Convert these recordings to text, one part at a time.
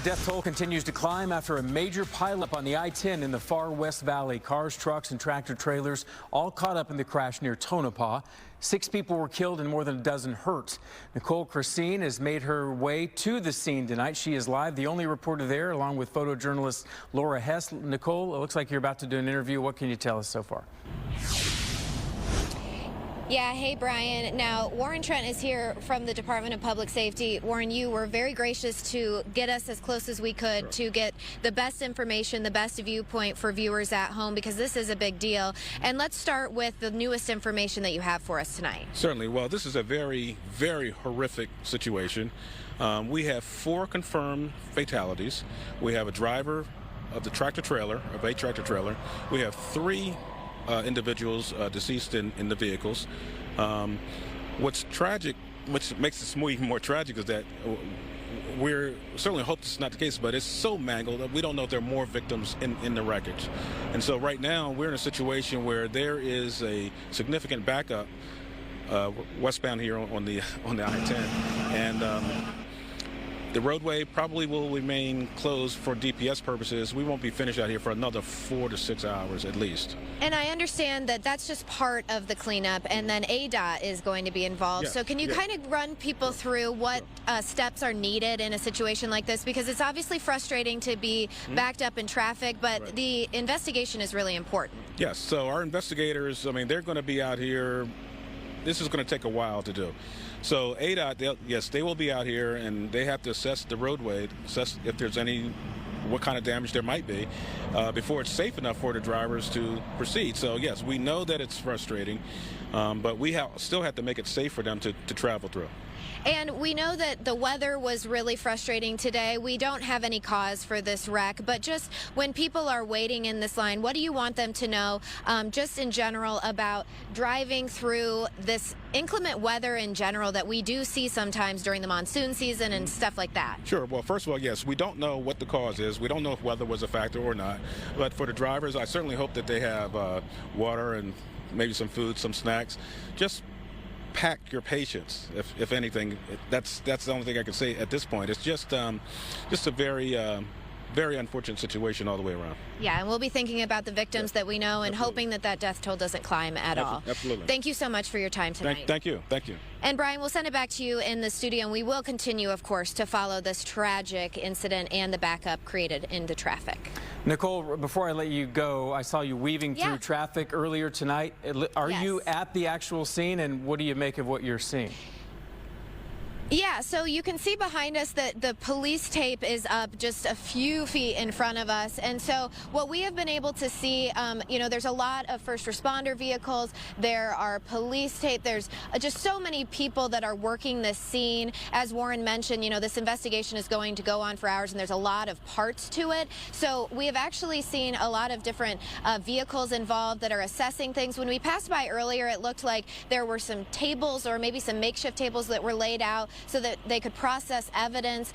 The death toll continues to climb after a major pileup on the I-10 in the far West Valley. Cars, trucks, and tractor trailers all caught up in the crash near Tonopah. 6 people were killed and more than a dozen hurt. Nicole Krasean has made her way to the scene tonight. She is live, the only reporter there, along with photojournalist Laura Hess. Nicole, it looks like you're about to do an interview. What can you tell us so far? Yeah, hey Brian. Now, Warren Trent is here from the Department of Public Safety. Warren, you were very gracious to get us as close as we could to get the best information, the best viewpoint for viewers at home, because this is a big deal. And let's start with the newest information that you have for us tonight. Certainly. Well, this is a very, very horrific situation. We have 4 confirmed fatalities. We have a driver of the tractor trailer, of a tractor trailer. We have 3 individuals deceased in the vehicles. What's tragic, which makes this even more tragic, is that we're certainly hope this is not the case, but it's so mangled that we don't know if there are more victims in the wreckage. And so right now we're in a situation where there is a significant backup westbound here on the I-10, and the roadway probably will remain closed for DPS purposes. We won't be finished out here for another 4 to 6 hours at least. And I understand that that's just part of the cleanup, and then ADOT is going to be involved. Yes, so can you kind of run people through what steps are needed in a situation like this? Because it's obviously frustrating to be backed up in traffic, but the investigation is really important. Yes, so our investigators, I mean, they're going to be out here. This is going to take a while to do. So ADOT, yes, they will be out here, and they have to assess the roadway, assess if there's what kind of damage there might be, before it's safe enough for the drivers to proceed. So yes, we know that it's frustrating, but we still have to make it safe for them to travel through. And we know that the weather was really frustrating today. We don't have any cause for this wreck, but just when people are waiting in this line, what do you want them to know, just in general, about driving through this inclement weather in general that we do see sometimes during the monsoon season and stuff like that? Sure. Well, first of all, yes, we don't know what the cause is. We don't know if weather was a factor or not. But for the drivers, I certainly hope that they have water and maybe some food, some snacks. Just pack your patience, if anything. That's the only thing I can say at this point. It's just a very unfortunate situation all the way around. Yeah, and we'll be thinking about the victims that we know and hoping that that death toll doesn't climb at all. Absolutely. Thank you so much for your time tonight. Thank you. Thank you. And Brian, we'll send it back to you in the studio, and we will continue, of course, to follow this tragic incident and the backup created into traffic. Nicole, before I let you go, I saw you weaving through traffic earlier tonight. Are you at the actual scene, and what do you make of what you're seeing? Yeah, so you can see behind us that the police tape is up just a few feet in front of us. And so what we have been able to see, you know, there's a lot of first responder vehicles. There are police tape. There's just so many people that are working this scene. As Warren mentioned, you know, this investigation is going to go on for hours, and there's a lot of parts to it. So we have actually seen a lot of different vehicles involved that are assessing things. When we passed by earlier, it looked like there were some tables, or maybe some makeshift tables, that were laid out so that they could process evidence.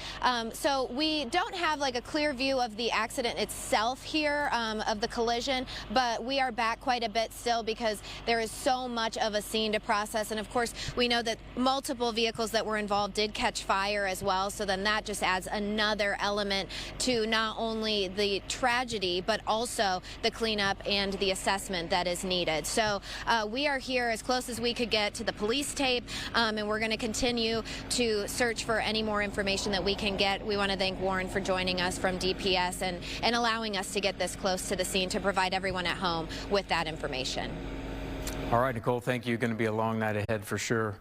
So we don't have like a clear view of the accident itself here, of the collision, but we are back quite a bit still because there is so much of a scene to process. And of course, we know that multiple vehicles that were involved did catch fire as well. So then that just adds another element to not only the tragedy, but also the cleanup and the assessment that is needed. So we are here as close as we could get to the police tape, and we're going to continue to search for any more information that we can get. We want to thank Warren for joining us from DPS and allowing us to get this close to the scene to provide everyone at home with that information. All right, Nicole, thank you. Going to be a long night ahead for sure.